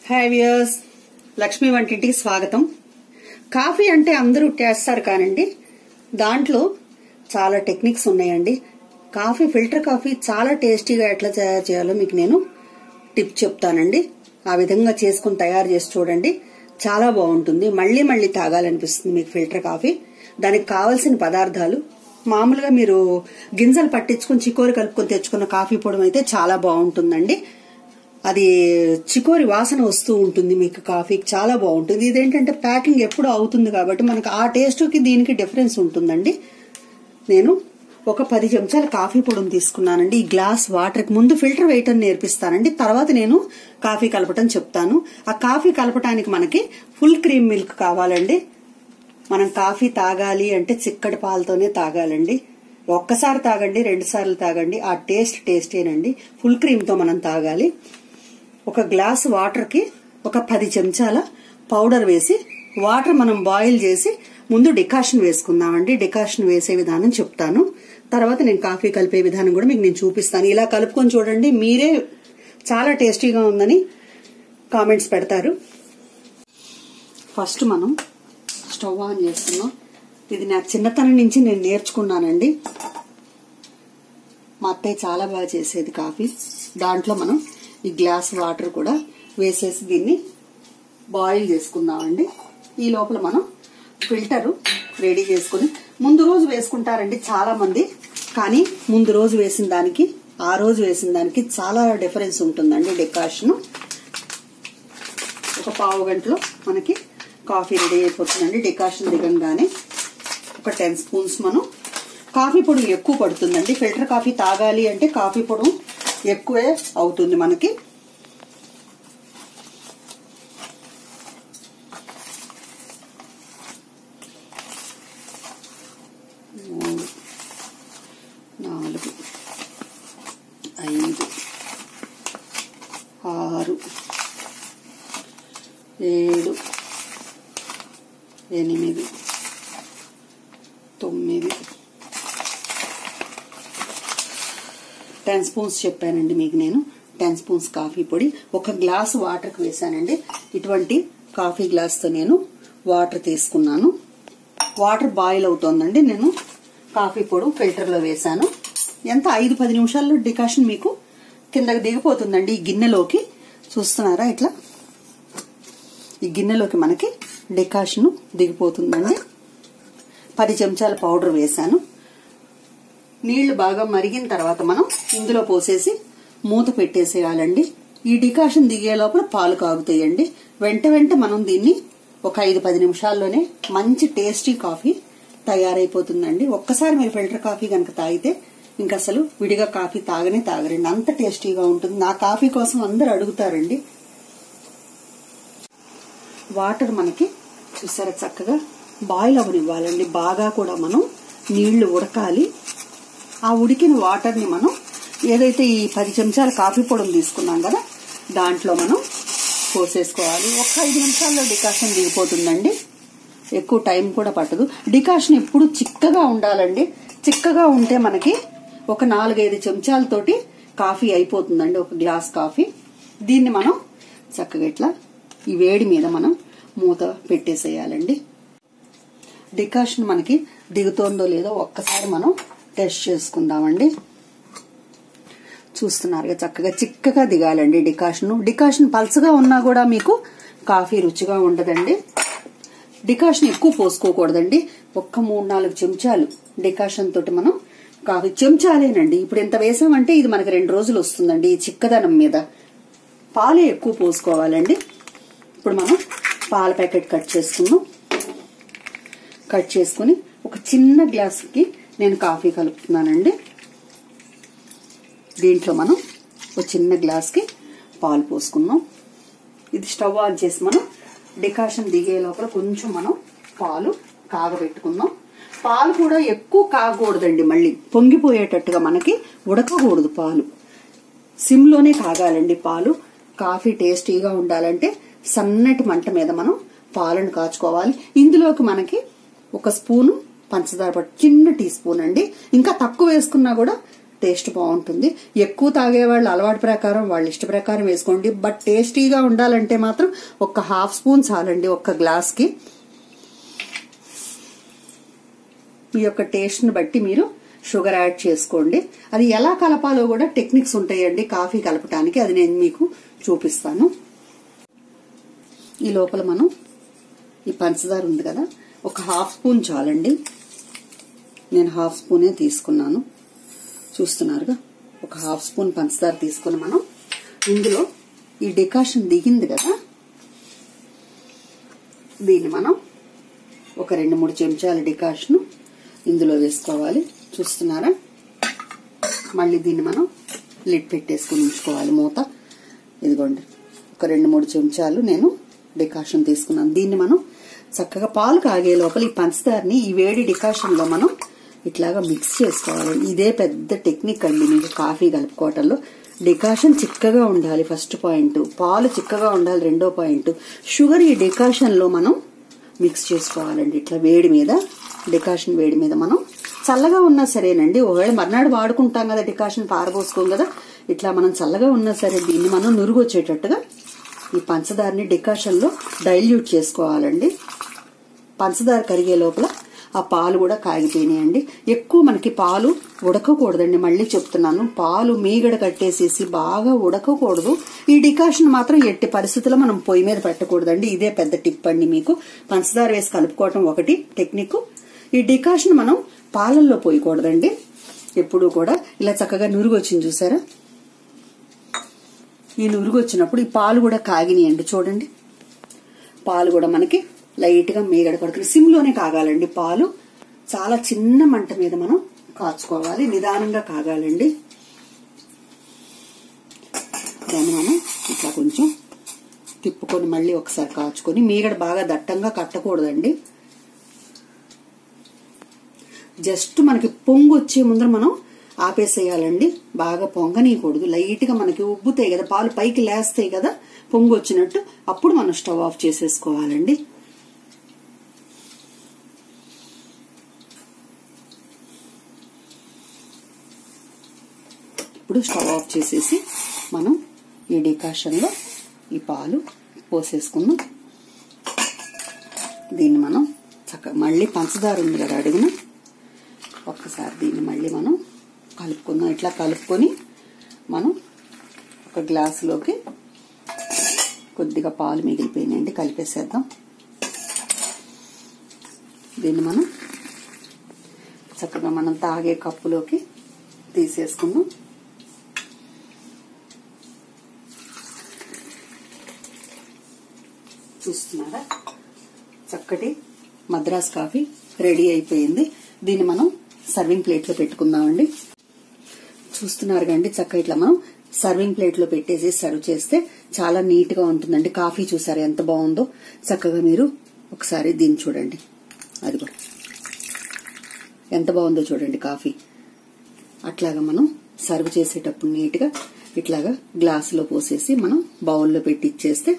Hi viewers, Lakshmi వంటింటికి స్వాగతం. Coffee అంటే అందరూ చేస్తారు కానండి, దాంట్లో చాలా టెక్నిక్స్ ఉన్నాయండి. కాఫీ ఫిల్టర్ కాఫీ చాలా టేస్టీగా ఎట్లా తయారు చేయాలో మీకు నేను టిప్ చెప్తానండి. ఆ విధంగా చేసుకుని తయారు చేసి చూడండి, చాలా బాగుంటుంది. మళ్లీ మళ్లీ తాగాలనిపిస్తుంది మీకు ఫిల్టర్ కాఫీ. దానికి కావాల్సిన పదార్థాలు మామూలుగా మీరు గింజలు పట్టించుకుని చికోరి కలుపుకొని తెచ్చుకున్న కాఫీ పొడి అయితే చాలా బాగుంటుందండి. అది చికోరి వాసన వస్తూ ఉంటుంది, మీకు కాఫీకి చాలా బాగుంటుంది. ఇదేంటంటే ప్యాకింగ్ ఎప్పుడు అవుతుంది కాబట్టి మనకు ఆ టేస్ట్కి దీనికి డిఫరెన్స్ ఉంటుందండి. నేను ఒక 10 చెంచాల కాఫీ పొడిని తీసుకున్నానండి. ఈ గ్లాస్ వాటర్కి ముందు ఫిల్టర్ వేయటం నేర్పిస్తానండి, తర్వాత నేను కాఫీ కలపటం చెప్తాను. ఆ కాఫీ కలపటానికి మనకి ఫుల్ క్రీమ్ మిల్క్ కావాలండి. మనం కాఫీ తాగాలి అంటే చిక్కటి పాలతోనే తాగాలండి. ఒక్కసారి తాగండి, 2 సార్లు తాగండి, ఆ టేస్టేనండి. ఫుల్ క్రీమ్ తో మనం తాగాలి. ఒక గ్లాస్ వాటర్ కి ఒక 10 చెంచాల పౌడర్ వేసి వాటర్ మనం బాయిల్ చేసి ముందు డికాషన్ వేసుకుందామండి. డికాషన్ వేసే విధానం చెప్తాను, తర్వాత నేను కాఫీ కలిపే విధానం కూడా మీకు నేను చూపిస్తాను. ఇలా కలుపుకొని చూడండి, మీరే చాలా టేస్టీగా ఉందని కామెంట్స్ పెడతారు. ఫస్ట్ మనం స్టవ్ ఆన్ చేస్తున్నాం. ఇది నా చిన్నతనం నుంచి నేను నేర్చుకున్నానండి. మా అత్తయ్య చాలా బాగా చేసేది కాఫీ. దాంట్లో మనం ఈ గ్లాస్ వాటర్ కూడా వేసేసి దీన్ని బాయిల్ చేసుకుందామండి. ఈ లోపల మనం ఫిల్టర్ రెడీ చేసుకుని ముందు రోజు వేసుకుంటారండి చాలా మంది, కానీ ముందు రోజు వేసిన దానికి ఆ రోజు వేసిన దానికి చాలా డిఫరెన్స్ ఉంటుందండి. డికాషన్ ఒక పావు గంటలో మనకి కాఫీ రెడీ అయిపోతుందండి. డికాషన్ దిగంగానే ఒక 10 స్పూన్స్ మనం కాఫీ పొడి ఎక్కువ పడుతుందండి. ఫిల్టర్ కాఫీ తాగాలి అంటే కాఫీ పొడి ఎక్కువే అవుతుంది మనకి. మూడు, 4, 5, 6, 7, 8, 9, 10 స్పూన్స్ చెప్పానండి మీకు నేను. 10 స్పూన్స్ కాఫీ పొడి ఒక గ్లాసు వాటర్కి వేసానండి. ఇటువంటి కాఫీ గ్లాస్తో నేను వాటర్ తీసుకున్నాను. వాటర్ బాయిల్ అవుతోందండి. నేను కాఫీ పొడి ఫిల్టర్లో వేసాను. ఎంత 5-10 నిమిషాల్లో డికాషన్ మీకు కిందకి దిగిపోతుందండి. ఈ గిన్నెలోకి చూస్తున్నారా, ఇట్లా ఈ గిన్నెలోకి మనకి డికాషన్ దిగిపోతుందండి. 10 చెంచాల పౌడర్ వేసాను. నీళ్లు బాగా మరిగిన తర్వాత మనం ఇందులో పోసేసి మూత పెట్టేసేయాలండి. ఈ డికాషన్ దిగే లోపల పాలు కాగుతాయండి. వెంట మనం దీన్ని ఒక 5-10 నిమిషాల్లోనే మంచి టేస్టీ కాఫీ తయారైపోతుందండి. ఒక్కసారి మీరు ఫిల్టర్ కాఫీ కనుక తాగితే ఇంకా అసలు విడిగా కాఫీ తాగరండి, అంత టేస్టీగా ఉంటుంది. నా కాఫీ కోసం అందరు అడుగుతారండి. వాటర్ మనకి చూసారా చక్కగా బాయిల్ అవనివ్వాలండి. బాగా కూడా మనం నీళ్లు ఉడకాలి. ఆ ఉడికిన వాటర్ ని మనం ఏదైతే ఈ 10 చెంచాల కాఫీ పొడిని తీసుకున్నాం కదా దాంట్లో మనం పోసేసుకోవాలి. ఒక 5 నిమిషాల్లో డికాషన్ దిగిపోతుందండి. ఎక్కువ టైం కూడా పట్టదు. డికాషన్ ఎప్పుడు చిక్కగా ఉండాలండి. చిక్కగా ఉంటే మనకి ఒక 4-5 చెంచాలతోటి కాఫీ అయిపోతుందండి, ఒక గ్లాస్ కాఫీ. దీన్ని మనం చక్కగా ఇట్లా ఈ వేడి మీద మనం మూత పెట్టేసేయాలండి. డికాషన్ మనకి దిగుతోందో లేదో ఒక్కసారి మనం టెస్ట్ చేసుకుందామండి. చూస్తున్నారుగా చక్కగా చిక్కగా దిగాలండి డికాషన్ పల్చగా ఉన్నా కూడా మీకు కాఫీ రుచిగా ఉండదండి. డికాషన్ ఎక్కువ పోసుకోకూడదండి. ఒక్క 3-4 చెంచాలు డికాషన్ తోటి మనం కాఫీ చెంచాలేనండి. ఇప్పుడు ఎంత వేసామంటే ఇది మనకి 2 రోజులు వస్తుందండి. ఈ చిక్కదనం మీద పాలే ఎక్కువ పోసుకోవాలండి. ఇప్పుడు మనం పాల ప్యాకెట్ కట్ చేసుకుని ఒక చిన్న గ్లాసుకి నేను కాఫీ కలుపుతున్నానండి. దీంట్లో మనం ఒక చిన్న గ్లాస్కి పాలు పోసుకున్నాం. ఇది స్టవ్ ఆన్ చేసి మనం డికాషన్ దిగే లోపల కొంచెం మనం పాలు కాగబెట్టుకుందాం. పాలు కూడా ఎక్కువ కాగకూడదండి, మళ్ళీ పొంగిపోయేటట్టుగా మనకి ఉడకకూడదు. పాలు సిమ్లోనే కాగాలండి. పాలు కాఫీ టేస్టీగా ఉండాలంటే సన్నటి మంట మీద మనం పాలను కాచుకోవాలి. ఇందులోకి మనకి ఒక స్పూను పంచదార చిన్న టీ స్పూన్ అండి. ఇంకా తక్కువ వేసుకున్నా కూడా టేస్ట్ బాగుంటుంది. ఎక్కువ తాగేవాళ్ళు అలవాటు ప్రకారం వాళ్ళ ఇష్ట ప్రకారం వేసుకోండి. బట్ టేస్టీగా ఉండాలంటే మాత్రం ఒక హాఫ్ స్పూన్ చాలండి ఒక్క గ్లాస్ కి. మీ యొక్క టేస్ట్ ని బట్టి మీరు షుగర్ యాడ్ చేసుకోండి. అది ఎలా కలపాలో కూడా టెక్నిక్స్ ఉంటాయండి కాఫీ కలపటానికి, అది నేను మీకు చూపిస్తాను. ఈ లోపల మనం ఈ పంచదార ఉంది కదా, ఒక హాఫ్ స్పూన్ చాలండి. నేను హాఫ్ స్పూనే తీసుకున్నాను, చూస్తున్నారుగా. ఒక హాఫ్ స్పూన్ పంచదార తీసుకుని మనం ఇందులో ఈ డికాషన్ దిగింది కదా, దీన్ని మనం ఒక 2-3 చెంచాల డికాషన్ ఇందులో వేసుకోవాలి. చూస్తున్నారా? మళ్ళీ దీన్ని మనం లిడ్ పెట్టేసుకుని ఉంచుకోవాలి, మూత. ఇదిగోండి, ఒక 2-3 చెంచాలు నేను డికాషన్ తీసుకున్నాను. దీన్ని మనం చక్కగా పాలు కాగే లోపల ఈ పంచదారని ఈ వేడి డికాషన్ లో మనం ఇట్లాగా మిక్స్ చేసుకోవాలి. ఇదే పెద్ద టెక్నిక్ అండి మీకు కాఫీ కలుపుకోవటంలో. డికాషన్ చిక్కగా ఉండాలి ఫస్ట్ పాయింట్, పాలు చిక్కగా ఉండాలి రెండో పాయింట్. షుగర్ ఈ డికాషన్ లో మనం మిక్స్ చేసుకోవాలండి. ఇట్లా వేడి మీద, డికాషన్ వేడి మీద మనం చల్లగా ఉన్నా సరేనండి, ఒకవేళ మర్నాడు వాడుకుంటాం కదా డికాషన్ పారబోసుకోం కదా, ఇట్లా మనం చల్లగా ఉన్నా సరే దీన్ని మనం నురుగు వచ్చేటట్టుగా ఈ పంచదారని డికాషన్ లో డైల్యూట్ చేసుకోవాలండి. పంచదార కరిగే లోపల ఆ పాలు కూడా కాగిపోయినాయండి. ఎక్కువ మనకి పాలు ఉడకకూడదండి, మళ్ళీ చెప్తున్నాను. పాలు మీగడ కట్టేసేసి బాగా ఉడకకూడదు. ఈ డికాషన్ మాత్రం ఎట్టి పరిస్థితుల్లో మనం పొయ్యి మీద పెట్టకూడదండి. ఇదే పెద్ద టిప్ అండి మీకు. పంచదార వేసి కలుపుకోవటం ఒకటి టెక్నిక్. ఈ డికాషన్ మనం పాలల్లో పోయకూడదండి ఎప్పుడు కూడా. ఇలా చక్కగా నురుగు వచ్చింది చూసారా? ఈ నురుగు వచ్చినప్పుడు ఈ పాలు కూడా కాగినాయండి. చూడండి, పాలు కూడా మనకి లైట్ గా మీగడ పడుతుంది. సిమ్ లోనే కాగాలండి పాలు. చాలా చిన్న మంట మీద మనం కాచుకోవాలి, నిదానంగా కాగాలండి. దాన్ని మనం ఇట్లా కొంచెం తిప్పుకొని మళ్ళీ ఒకసారి కాచుకొని, మీగడ బాగా దట్టంగా కట్టకూడదండి. జస్ట్ మనకి పొంగు వచ్చే ముందర మనం ఆపేసేయాలండి. బాగా పొంగనీయకూడదు. లైట్ గా మనకి ఉబ్బుతాయి కదా, పాలు పైకి లేస్తాయి కదా పొంగు వచ్చినట్టు, అప్పుడు మనం స్టవ్ ఆఫ్ చేసేసుకోవాలండి. ఇప్పుడు స్టవ్ ఆఫ్ చేసేసి మనం ఈ డికాషన్ లో ఈ పాలు పోసేసుకుందాం. దీన్ని మనం చక్కగా మళ్ళీ పంచదార ఉంది కదా అడుగున, ఒక్కసారి దీన్ని మళ్ళీ మనం కలుపుకుందాం. ఇట్లా కలుపుకొని మనం ఒక గ్లాసులోకి కొద్దిగా పాలు మిగిలిపోయినాయండి, కలిపేసేద్దాం. దీన్ని మనం చక్కగా మనం తాగే కప్పులోకి తీసేసుకుందాం. చూస్తున్నారా? చక్కటి మద్రాస్ కాఫీ రెడీ అయిపోయింది. దీన్ని మనం సర్వింగ్ ప్లేట్ లో పెట్టుకుందామండి. చూస్తున్నారు కండి, చక్కగా ఇట్లా మనం సర్వింగ్ ప్లేట్ లో పెట్టేసి సర్వ్ చేస్తే చాలా నీట్ గా ఉంటుందండి. కాఫీ చూసారా ఎంత బాగుందో? చక్కగా మీరు ఒకసారి దీన్ని చూడండి, అదిగో ఎంత బాగుందో చూడండి కాఫీ. అట్లాగా మనం సర్వ్ చేసేటప్పుడు నీట్ గా ఇట్లాగా గ్లాసులో పోసేసి మనం బౌల్లో పెట్టి ఇచ్చేస్తే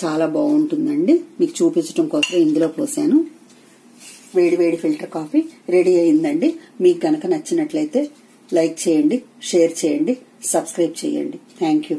చాలా బాగుంటుందండి. మీకు చూపించడం కోసం ఇందులో పోసాను. వేడి వేడి ఫిల్టర్ కాఫీ రెడీ అయిందండి. మీకు గనక నచ్చినట్లయితే లైక్ చేయండి, షేర్ చేయండి, సబ్స్క్రైబ్ చేయండి. Thank you.